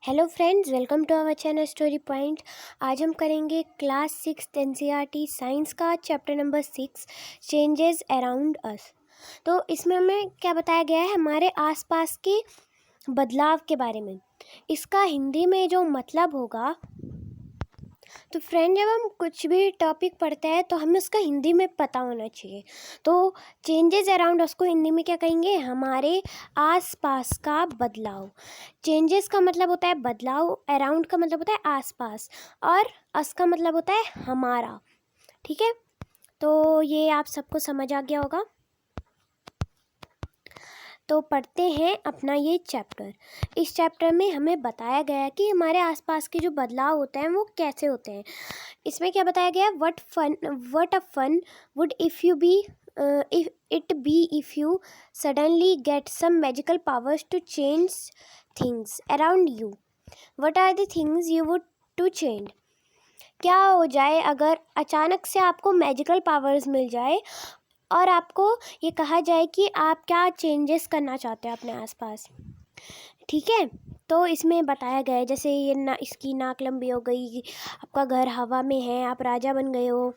Hello friends, welcome to our channel story point. आज हम करेंगे क्लास 6 एनसीईआरटी साइंस का chapter number 6 changes around us. तो इसमें हमें क्या बताया गया है, हमारे आसपास के बदलाव के बारे में। इसका हिंदी में जो मतलब होगा, तो फ्रेंड जब हम कुछ भी टॉपिक पढ़ते हैं तो हमें उसका हिंदी में पता होना चाहिए। तो चेंजेस अराउंड उसको हिंदी में क्या कहेंगे, हमारे आसपास का बदलाव। चेंजेस का मतलब होता है बदलाव, अराउंड का मतलब होता है आसपास, और अस का मतलब होता है हमारा। ठीक है, तो ये आप सबको समझ आ गया होगा। तो पढ़ते हैं अपना ये चैप्टर। इस चैप्टर में हमें बताया गया है कि हमारे आसपास के जो बदलाव होते हैं वो कैसे होते हैं। इसमें क्या बताया गया है, what a fun would if you be if you suddenly get some magical powers to change things around you. What are the things you would to change. क्या हो जाए अगर अचानक से आपको मैजिकल पावर्स मिल जाए और आपको ये कहा जाए कि आप क्या चेंजेस करना चाहते हैं अपने आसपास। ठीक है, तो इसमें बताया गया है जैसे ये इसकी नाक लंबी हो गई, आपका घर हवा में है, आप राजा बन गए हो,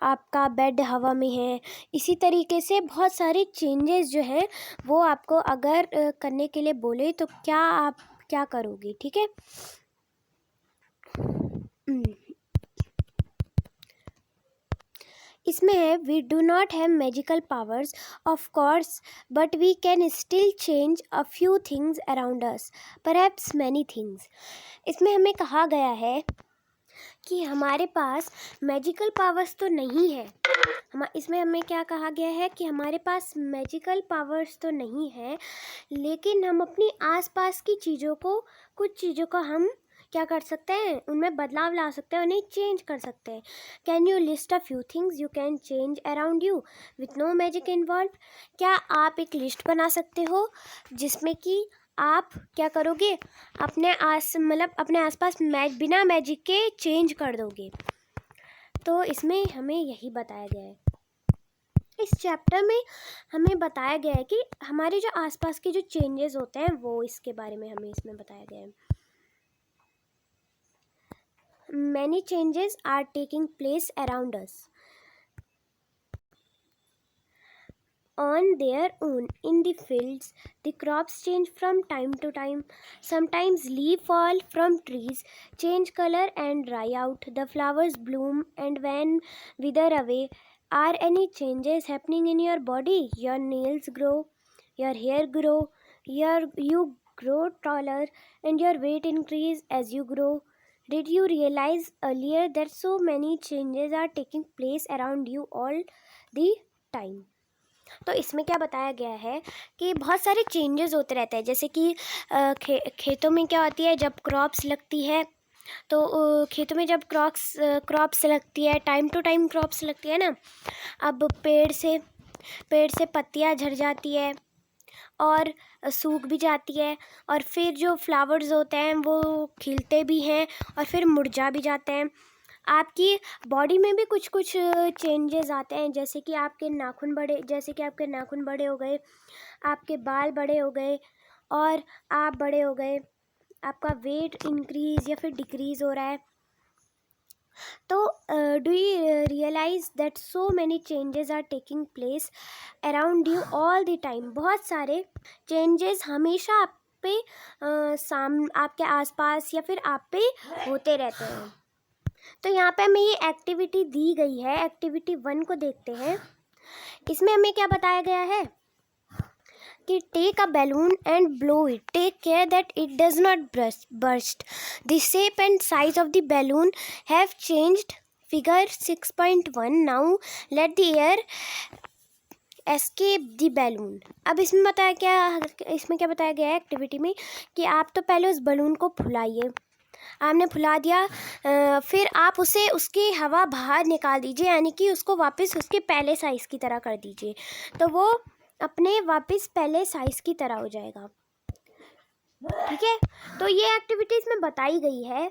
आपका बेड हवा में है। इसी तरीके से बहुत सारे चेंजेस जो हैं वो आपको अगर करने के लिए बोले तो आप क्या करोगे। ठीक है, इसमें है, we do not have magical powers of course, but we can still change a few things around us, perhaps many things. इसमें हमें कहा गया है कि हमारे पास मैजिकल पावर्स तो नहीं है। इसमें हमें क्या कहा गया है कि हमारे पास मैजिकल पावर्स तो नहीं है, लेकिन हम अपनी आसपास की चीज़ों को, कुछ चीज़ों को हम क्या कर सकते हैं, उनमें बदलाव ला सकते हैं, उन्हें चेंज कर सकते हैं। Can you list a few things you can change around you with no magic involve. क्या आप एक लिस्ट बना सकते हो जिसमें कि आप क्या करोगे, अपने आसपास बिना मैजिक के चेंज कर दोगे। तो इसमें हमें यही बताया गया है। इस चैप्टर में हमें बताया गया है कि हमारे जो आसपास के जो चेंजेस होते हैं वो इसके बारे में हमें इसमें बताया गया है। Many changes are taking place around us on their own. In the fields, the crops change from time to time. Sometimes leaves fall from trees, change color and dry out. The flowers bloom and when wither away. Are any changes happening in your body? Your nails grow, your hair grow, you grow taller and your weight increase as you grow. Did you realize earlier that so many changes are taking place around you all the time? तो इसमें क्या बताया गया है कि बहुत सारे changes होते रहते हैं। जैसे कि खेतों में क्या होती है, जब क्रॉप्स लगती है तो खेतों में जब क्रॉप्स लगती है, टाइम टू टाइम क्रॉप्स लगती है ना। अब पेड़ से पत्तियां झड़ जाती है और सूख भी जाती है, और फिर जो फ्लावर्स होते हैं वो खिलते भी हैं और फिर मुरझा भी जाते हैं। आपकी बॉडी में भी कुछ कुछ चेंजेस आते हैं, जैसे कि आपके नाखून बड़े हो गए, आपके बाल बड़े हो गए और आप बड़े हो गए, आपका वेट इंक्रीज या फिर डिक्रीज़ हो रहा है। तो do you realize that so many changes are taking place around you all the time. बहुत सारे चेंजेस हमेशा आप पे आपके आसपास या फिर आप पे होते रहते हैं। तो यहाँ पे हमें ये एक्टिविटी दी गई है, एक्टिविटी 1 को देखते हैं। इसमें हमें क्या बताया गया है कि take a balloon and blow it, take care that it does not burst. The shape and size of the balloon have changed. Figure 6.1. Now let the air escape the balloon. अब इसमें क्या बताया गया है एक्टिविटी में कि आप तो पहले उस बलून को फुलाइए। आपने फुला दिया, फिर आप उसकी हवा बाहर निकाल दीजिए, यानी कि उसको वापस उसके पहले साइज़ की तरह कर दीजिए, तो वो अपने वापस पहले साइज़ की तरह हो जाएगा। ठीक है, तो ये एक्टिविटीज़ में बताई गई है।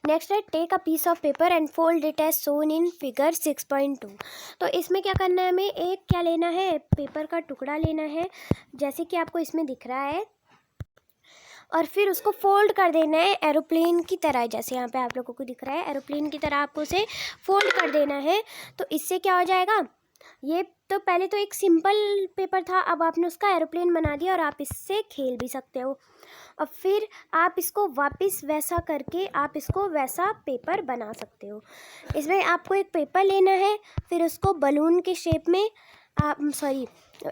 नेक्स्ट है, take a piece of paper and fold it as shown in figure 6.2। तो इसमें क्या करना है, हमें क्या लेना है, पेपर का टुकड़ा लेना है, जैसे कि आपको इसमें दिख रहा है, और फिर उसको फोल्ड कर देना है एरोप्लेन की तरह, जैसे यहाँ पे आप लोगों को दिख रहा है एरोप्लेन की तरह आपको उसे फोल्ड कर देना है। तो इससे क्या हो जाएगा, ये तो पहले तो एक सिंपल पेपर था, अब आपने उसका एरोप्लेन बना दिया और आप इससे खेल भी सकते हो। और फिर आप इसको वापस वैसा करके आप इसको वैसा पेपर बना सकते हो। इसमें आपको एक पेपर लेना है, फिर उसको बलून के शेप में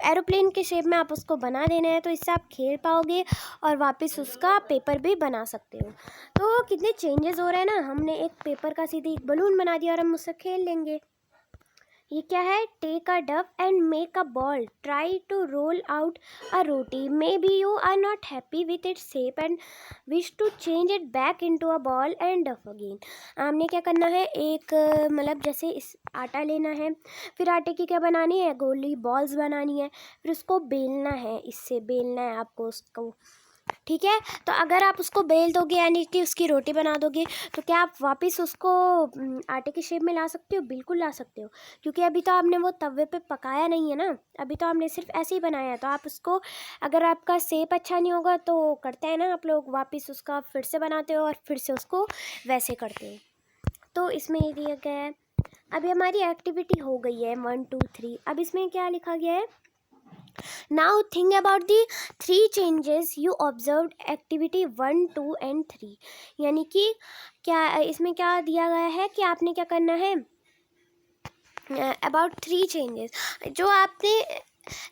एरोप्लेन के शेप में आप उसको बना देना है, तो इससे आप खेल पाओगे और वापस उसका पेपर भी बना सकते हो। तो कितने चेंजेस हो रहे हैं ना, हमने एक पेपर का सीधे एक बलून बना दिया और हम उससे खेल लेंगे। ये क्या है, take a dough and make a ball, try to roll out a roti, maybe you are not happy with its shape and wish to change it back into a ball and dough again. हमने क्या करना है, एक मतलब जैसे इस आटा लेना है, फिर आटे की क्या बनानी है, गोली बॉल्स बनानी है, फिर उसको बेलना है, इससे बेलना है आपको उसको, ठीक है। तो अगर आप उसको बेल दोगे यानी कि उसकी रोटी बना दोगे, तो क्या आप वापस उसको आटे की शेप में ला सकते हो? बिल्कुल ला सकते हो, क्योंकि अभी तो आपने वो तवे पे पकाया नहीं है ना, अभी तो आपने सिर्फ ऐसे ही बनाया है। तो आप उसको, अगर आपका शेप अच्छा नहीं होगा तो करते हैं ना आप लोग, वापस उसका फिर से बनाते हो और फिर से उसको वैसे करते हो। तो इसमें ये दिया गया है। अभी हमारी एक्टिविटी हो गई है 1 2 3। अब इसमें क्या लिखा गया है, Now think about the 3 changes you observed activity 1 2 and 3। यानी कि क्या इसमें क्या दिया गया है कि आपने क्या करना है, अबाउट 3 चेंजेस, जो आपने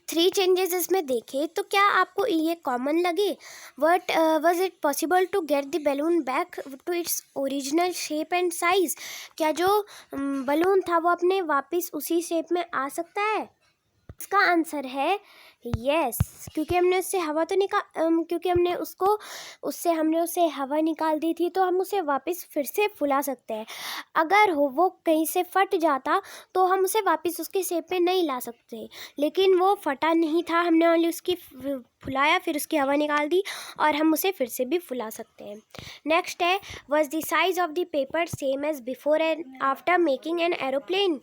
3 चेंजेस इसमें देखे, तो क्या आपको ये कॉमन लगे? What was it possible to get the balloon back to its original shape and size? क्या जो बलून था वो अपने वापस उसी शेप में आ सकता है? इसका आंसर है यस, क्योंकि हमने उससे हवा तो क्योंकि हमने उससे हवा निकाल दी थी, तो हम उसे वापस फिर से फुला सकते हैं। अगर वो कहीं से फट जाता तो हम उसे वापस उसके शेप में नहीं ला सकते, लेकिन वो फटा नहीं था, हमने ओनली उसकी फुलाया, फिर उसकी हवा निकाल दी और हम उसे फिर से भी फुला सकते हैं। नेक्स्ट है, was the size of the paper same as before and after making an aeroplane?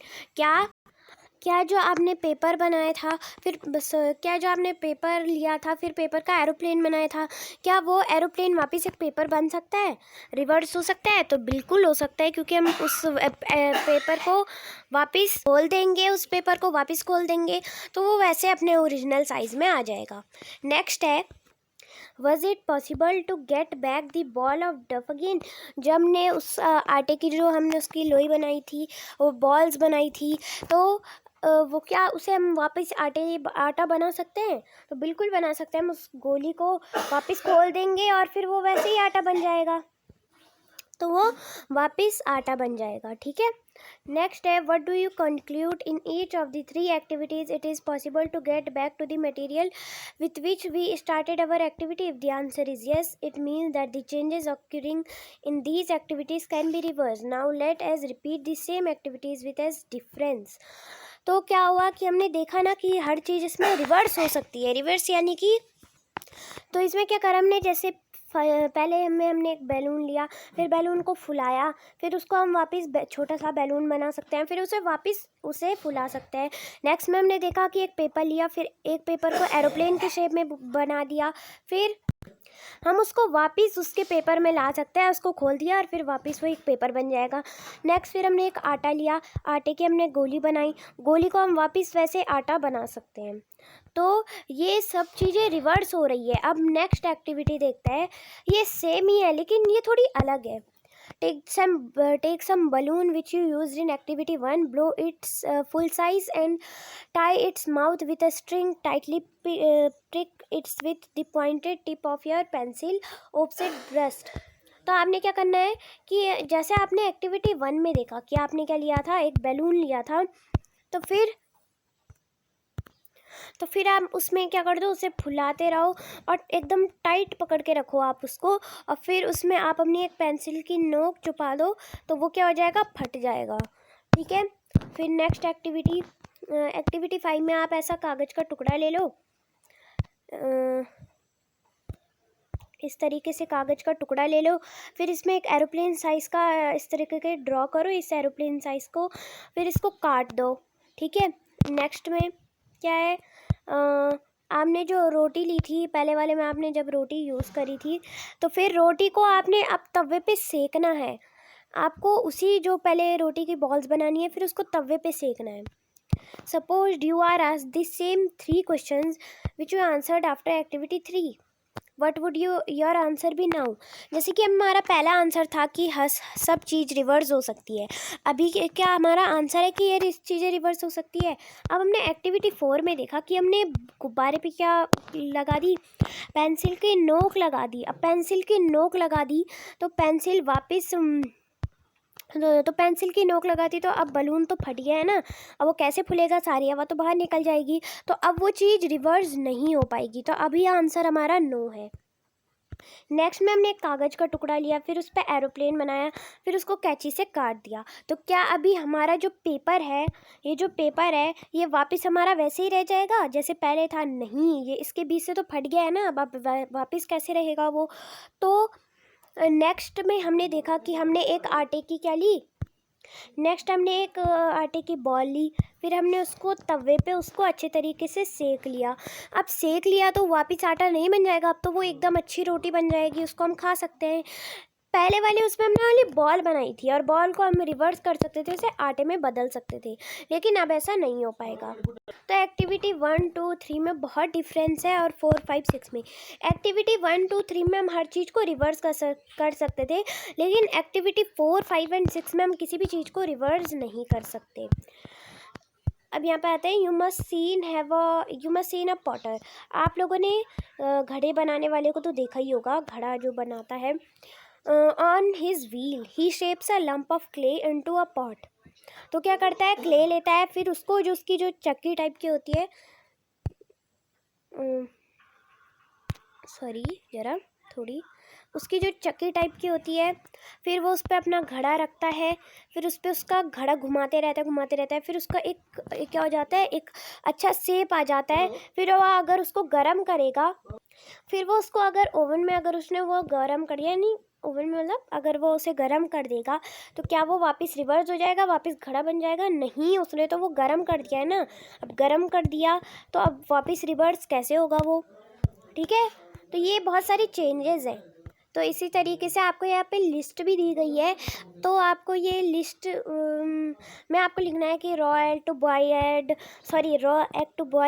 क्या जो आपने पेपर बनाया था, क्या जो आपने पेपर लिया था फिर पेपर का एरोप्लेन बनाया था, क्या वो एरोप्लेन वापस एक पेपर बन सकता है, रिवर्स हो सकता है? तो बिल्कुल हो सकता है, क्योंकि हम उस पेपर को वापस खोल देंगे, तो वो वैसे अपने ओरिजिनल साइज़ में आ जाएगा। नेक्स्ट है, was it possible to get back the ball of dough again? जब हमने उस आटे की जो हमने उसकी लोई बनाई थी, वो बॉल्स बनाई थी, तो वो क्या उसे हम वापस आटा बना सकते हैं? तो बिल्कुल बना सकते हैं, हम उस गोली को वापस खोल देंगे और फिर वो वैसे ही आटा बन जाएगा, तो वो वापस आटा बन जाएगा, ठीक है। नेक्स्ट है, what do you conclude in each of the 3 activities it is possible to get back to the material with which we started our activity? If the answer is yes, it means that the changes occurring in these activities can be reversed. Now let us repeat the same activities with as difference. तो क्या हुआ कि हमने देखा ना कि हर चीज़ इसमें reverse हो सकती है। रिवर्स यानी कि, तो इसमें क्या करा हमने, जैसे पहले हमने एक बैलून लिया, फिर बैलून को फुलाया, फिर उसको हम वापस छोटा सा बैलून बना सकते हैं, फिर उसे फुला सकते हैं। नेक्स्ट में हमने देखा कि एक पेपर लिया, फिर एक पेपर को एरोप्लेन के शेप में बना दिया, फिर हम उसको वापस उसके पेपर में ला सकते हैं, उसको खोल दिया और फिर वापस वो एक पेपर बन जाएगा। नेक्स्ट फिर हमने एक आटा लिया, आटे की हमने गोली बनाई, गोली को हम वापस वैसे आटा बना सकते हैं। तो ये सब चीज़ें रिवर्स हो रही है। अब नेक्स्ट एक्टिविटी देखते हैं, ये सेम ही है लेकिन ये थोड़ी अलग है। Take some balloon which you used in activity 1, blow its full size and tie its mouth with a string, tightly prick it with the pointed tip of your pencil opposite breast। तो आपने क्या करना है कि जैसे आपने activity 1 में देखा कि आपने क्या लिया था, एक बैलून लिया था, तो फिर आप उसमें क्या कर दो, उसे फुलाते रहो और एकदम टाइट पकड़ के रखो आप उसको, और फिर उसमें आप अपनी एक पेंसिल की नोक छुपा दो, तो वो क्या हो जाएगा, फट जाएगा, ठीक है। फिर नेक्स्ट एक्टिविटी 5 में आप ऐसा कागज़ का टुकड़ा ले लो, इस तरीके से कागज़ का टुकड़ा ले लो, फिर इसमें एक एरोप्लेन साइज़ का इस तरीके के ड्रॉ करो, इस एरोप्लेन साइज़ को, फिर इसको काट दो, ठीक है। नेक्स्ट में क्या है, आपने जो रोटी ली थी पहले वाले में, आपने जब रोटी यूज़ करी थी तो फिर रोटी को आपने अब तवे पे सेकना है। आपको उसी जो पहले रोटी की बॉल्स बनानी है फिर उसको तवे पे सेकना है। Suppose you are asked the same 3 questions which you answered after activity 3, what would your answer be now. जैसे कि हमारा पहला आंसर था कि सब चीज़ रिवर्स हो सकती है। अभी क्या हमारा आंसर है कि ये चीज़ें रिवर्स हो सकती है। अब हमने एक्टिविटी 4 में देखा कि हमने गुब्बारे पे क्या लगा दी, पेंसिल की नोक लगा दी। अब पेंसिल की नोक लगा दी तो पेंसिल वापस तो पेंसिल की नोक लगाती तो अब बलून तो फट गया है ना, अब वो कैसे फूलेगा, सारी हवा तो बाहर निकल जाएगी, तो अब वो चीज़ रिवर्स नहीं हो पाएगी। तो अभी आंसर हमारा नो है। नेक्स्ट में हमने एक कागज़ का टुकड़ा लिया, फिर उस पर एरोप्लेन बनाया, फिर उसको कैंची से काट दिया। तो क्या अभी हमारा जो पेपर है, ये जो पेपर है ये वापस हमारा वैसे ही रह जाएगा जैसे पहले था? नहीं, ये इसके बीच से तो फट गया है ना, अब वापस कैसे रहेगा वो। तो नेक्स्ट में हमने देखा कि हमने एक आटे की क्या ली, नेक्स्ट हमने एक आटे की बॉल ली, फिर हमने उसको तवे पे उसको अच्छे तरीके से सेक लिया। अब सेक लिया तो वापस आटा नहीं बन जाएगा, अब तो वो एकदम अच्छी रोटी बन जाएगी, उसको हम खा सकते हैं। पहले वाले उसमें हमने वाली बॉल बनाई थी और बॉल को हम रिवर्स कर सकते थे, उसे आटे में बदल सकते थे, लेकिन अब ऐसा नहीं हो पाएगा। तो एक्टिविटी 1, 2, 3 में बहुत डिफरेंस है और 4, 5, 6 में। एक्टिविटी 1, 2, 3 में हम हर चीज़ को रिवर्स कर सकते थे, लेकिन एक्टिविटी 4, 5 एंड 6 में हम किसी भी चीज़ को रिवर्स नहीं कर सकते। अब यहाँ पे आते हैं, you must seen a Potter. आप लोगों ने घड़े बनाने वाले को तो देखा ही होगा, घड़ा जो बनाता है। On his wheel he shapes a lump of clay into a pot. तो क्या करता है, क्ले लेता है, फिर उसको जो उसकी जो चक्की टाइप की होती है, सॉरी जरा थोड़ी, उसकी जो चक्की टाइप की होती है, फिर वो उस पर अपना घड़ा रखता है, फिर उस पर उसका घड़ा घुमाते रहता है, फिर उसका एक क्या हो जाता है, एक अच्छा शेप आ जाता है। फिर वो अगर उसको गर्म करेगा, फिर वो उसको अगर ओवन में अगर उसने वो गर्म कर दिया, नहीं ओवन में मतलब अगर वो उसे गर्म कर देगा तो क्या वो वापस रिवर्स हो जाएगा, वापस घड़ा बन जाएगा? नहीं, उसने तो वो गर्म कर दिया है ना। अब गर्म कर दिया तो अब वापस रिवर्स कैसे होगा वो? ठीक है, तो ये बहुत सारी चेंजेस हैं। तो इसी तरीके से आपको यहाँ पे लिस्ट भी दी गई है, तो आपको ये लिस्ट में आपको लिखना है कि raw egg to boil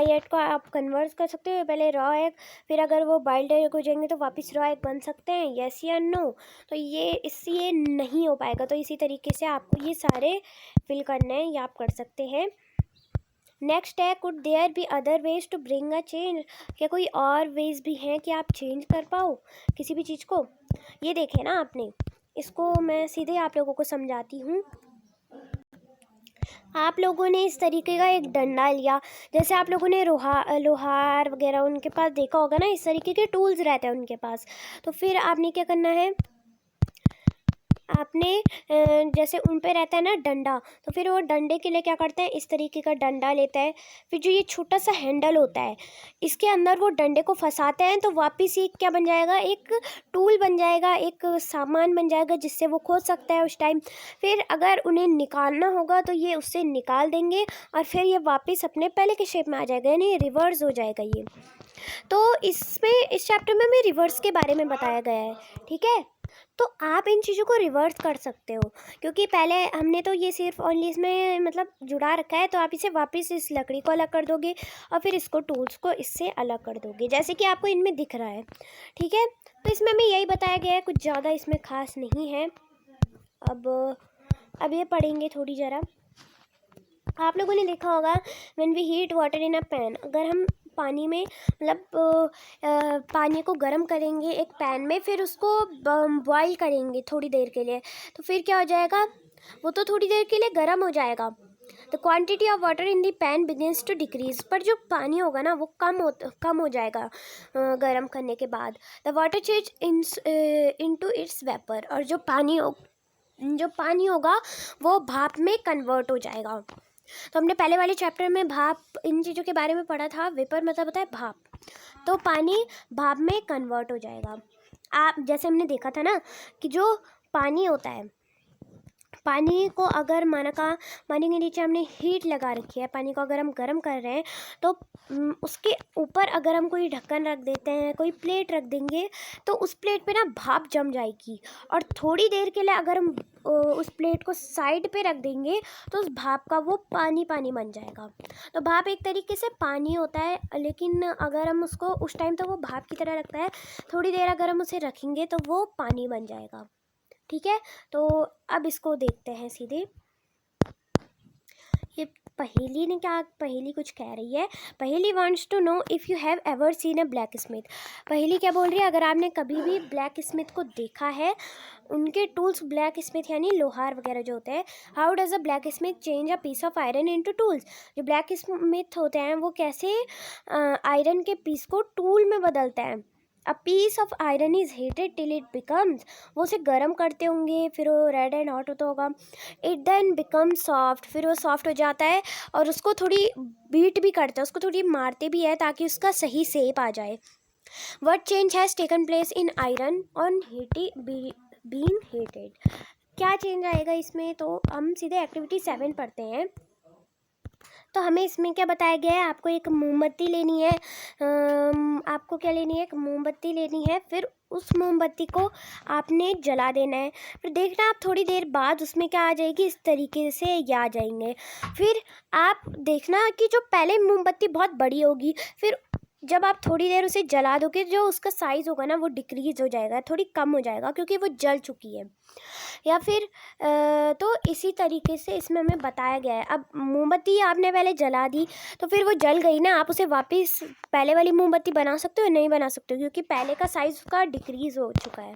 egg को आप कन्वर्ट कर सकते हो। पहले रॉ एग, फिर अगर वो बॉइल्ड एग हो जाएंगे तो वापस रॉ एग बन सकते हैं, यस या नो। तो ये नहीं हो पाएगा, तो इसी तरीके से आपको ये सारे फिल करने हैं, ये आप कर सकते हैं। नेक्स्ट है, could there be other ways to bring a change. क्या कोई और वेज भी हैं कि आप चेंज कर पाओ किसी भी चीज़ को? ये देखें ना आपने, इसको मैं सीधे आप लोगों को समझाती हूँ। आप लोगों ने इस तरीके का एक डंडा लिया, जैसे आप लोगों ने लोहार वगैरह उनके पास देखा होगा ना, इस तरीके के टूल्स रहते हैं उनके पास। तो फिर आपने क्या करना है, आपने जैसे उन पे रहता है ना डंडा, तो फिर वो डंडे के लिए क्या करते हैं, इस तरीके का डंडा लेता है, फिर जो ये छोटा सा हैंडल होता है इसके अंदर वो डंडे को फंसाते हैं, तो वापस ये क्या बन जाएगा, एक टूल बन जाएगा, एक सामान बन जाएगा जिससे वो खोद सकता है उस टाइम। फिर अगर उन्हें निकालना होगा तो ये उससे निकाल देंगे और फिर ये वापस अपने पहले के शेप में आ जाएगा, यानी रिवर्स हो जाएगा ये। तो इस चैप्टर में हमें रिवर्स के बारे में बताया गया है, ठीक है। तो आप इन चीज़ों को रिवर्स कर सकते हो, क्योंकि पहले हमने तो ये सिर्फ ओनली इसमें मतलब जुड़ा रखा है, तो आप इसे वापस इस लकड़ी को अलग कर दोगे और फिर इसको टूल्स को इससे अलग कर दोगे, जैसे कि आपको इनमें दिख रहा है, ठीक है। तो इसमें हमें यही बताया गया है, कुछ ज़्यादा इसमें खास नहीं है। अब ये पढ़ेंगे थोड़ी ज़रा। आप लोगों ने देखा होगा, when we heat water in a pan, अगर हम पानी में मतलब पानी को गर्म करेंगे एक पैन में, फिर उसको बॉईल करेंगे थोड़ी देर के लिए, तो फिर क्या हो जाएगा, वो तो थोड़ी देर के लिए गर्म हो जाएगा। The quantity of water in the pan begins to decrease, पर जो पानी होगा ना वो कम हो जाएगा गर्म करने के बाद। The water change into its vapour, और जो पानी होगा वो भाप में कन्वर्ट हो जाएगा। तो हमने पहले वाले चैप्टर में भाप इन चीज़ों के बारे में पढ़ा था, वेपर मतलब होता है भाप, तो पानी भाप में कन्वर्ट हो जाएगा। आप जैसे हमने देखा था ना कि जो पानी होता है, पानी को अगर पानी के नीचे हमने हीट लगा रखी है, पानी को अगर हम गर्म कर रहे हैं तो उसके ऊपर अगर हम कोई ढक्कन रख देते हैं, कोई प्लेट रख देंगे तो उस प्लेट पे ना भाप जम जाएगी। और थोड़ी देर के लिए अगर हम उस प्लेट को साइड पे रख देंगे तो उस भाप का वो पानी बन जाएगा। तो भाप एक तरीके से पानी होता है, लेकिन अगर हम उसको उस टाइम तो वो भाप की तरह लगता है, थोड़ी देर अगर हम उसे रखेंगे तो वो पानी बन जाएगा। ठीक है, तो अब इसको देखते हैं सीधे। ये पहेली कुछ कह रही है। Paheli wants to know if you have ever seen a blacksmith. Paheli क्या बोल रही है, अगर आपने कभी भी ब्लैक स्मिथ को देखा है, उनके टूल्स, ब्लैक स्मिथ यानी लोहार वगैरह जो होते हैं, how does a blacksmith change a piece of iron into tools. जो ब्लैक स्मिथ होते हैं वो कैसे आयरन के पीस को टूल में बदलते हैं। A piece of iron is heated till it becomes, वो उसे गर्म करते होंगे, फिर वो रेड एंड हॉट होता होगा। इट देन बिकम सॉफ्ट, फिर वो सॉफ्ट हो जाता है और उसको थोड़ी बीट भी करते हैं, उसको थोड़ी मारते भी है ताकि उसका सही शेप आ जाए। What change has taken place in iron on being heated. क्या चेंज आएगा इसमें, तो हम सीधे एक्टिविटी 7 पढ़ते हैं। तो हमें इसमें क्या बताया गया है, आपको एक मोमबत्ती लेनी है। आपको क्या लेनी है, एक मोमबत्ती लेनी है। फिर उस मोमबत्ती को आपने जला देना है। फिर देखना आप थोड़ी देर बाद उसमें क्या आ जाएगी, इस तरीके से ये आ जाएंगे। फिर आप देखना कि जो पहले मोमबत्ती बहुत बड़ी होगी, फिर जब आप थोड़ी देर उसे जला दोगे जो उसका साइज़ होगा ना वो डिक्रीज़ हो जाएगा, थोड़ी कम हो जाएगा क्योंकि वो जल चुकी है। या फिर तो इसी तरीके से इसमें हमें बताया गया है। अब मोमबत्ती आपने पहले जला दी तो फिर वो जल गई ना, आप उसे वापस पहले वाली मोमबत्ती बना सकते हो, नहीं बना सकते हो क्योंकि पहले का साइज़ उसका डिक्रीज़ हो चुका है।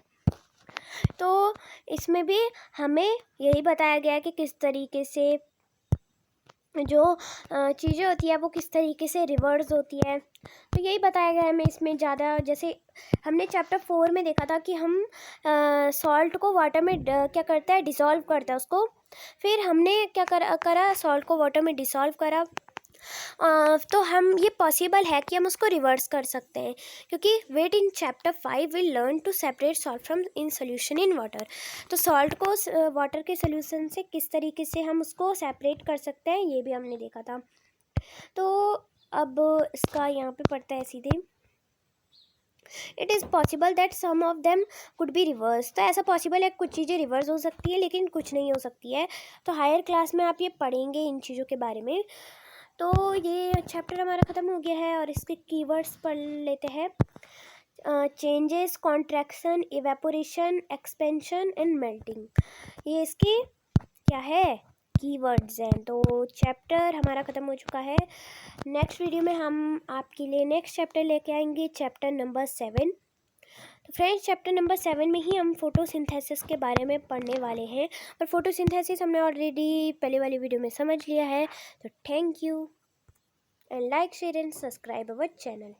तो इसमें भी हमें यही बताया गया है कि किस तरीके से जो चीज़ें होती है वो किस तरीके से रिवर्स होती है। तो यही बताया गया है हमें इसमें। ज़्यादा जैसे हमने चैप्टर 4 में देखा था कि हम सॉल्ट को वाटर में क्या करता है, डिसॉल्व करता है उसको। फिर हमने क्या करा सॉल्ट को वाटर में डिसॉल्व करा। तो हम ये पॉसिबल है कि हम उसको रिवर्स कर सकते हैं क्योंकि we'd in chapter 5 will learn to separate salt from in solution in water. तो सॉल्ट को वाटर के सोल्यूशन से किस तरीके से हम उसको सेपरेट कर सकते हैं ये भी हमने देखा था। तो अब इसका यहाँ पे पढ़ते हैं सीधे। It is possible that some of them could be reverse. तो ऐसा पॉसिबल है कुछ चीज़ें रिवर्स हो सकती है लेकिन कुछ नहीं हो सकती है। तो हायर क्लास में आप ये पढ़ेंगे इन चीज़ों के बारे में। तो ये चैप्टर हमारा ख़त्म हो गया है और इसके कीवर्ड्स पढ़ लेते हैं। Changes, contraction, evaporation, expansion and melting, ये इसके क्या है, कीवर्ड्स हैं। तो चैप्टर हमारा ख़त्म हो चुका है। नेक्स्ट वीडियो में हम आपके लिए नेक्स्ट चैप्टर लेके आएंगे, चैप्टर नंबर 7। तो फ्रेंड्स चैप्टर नंबर 7 में ही हम फोटोसिंथेसिस के बारे में पढ़ने वाले हैं। और फोटोसिंथेसिस हमने ऑलरेडी पहले वाली वीडियो में समझ लिया है। तो thank you and like, share and subscribe our channel.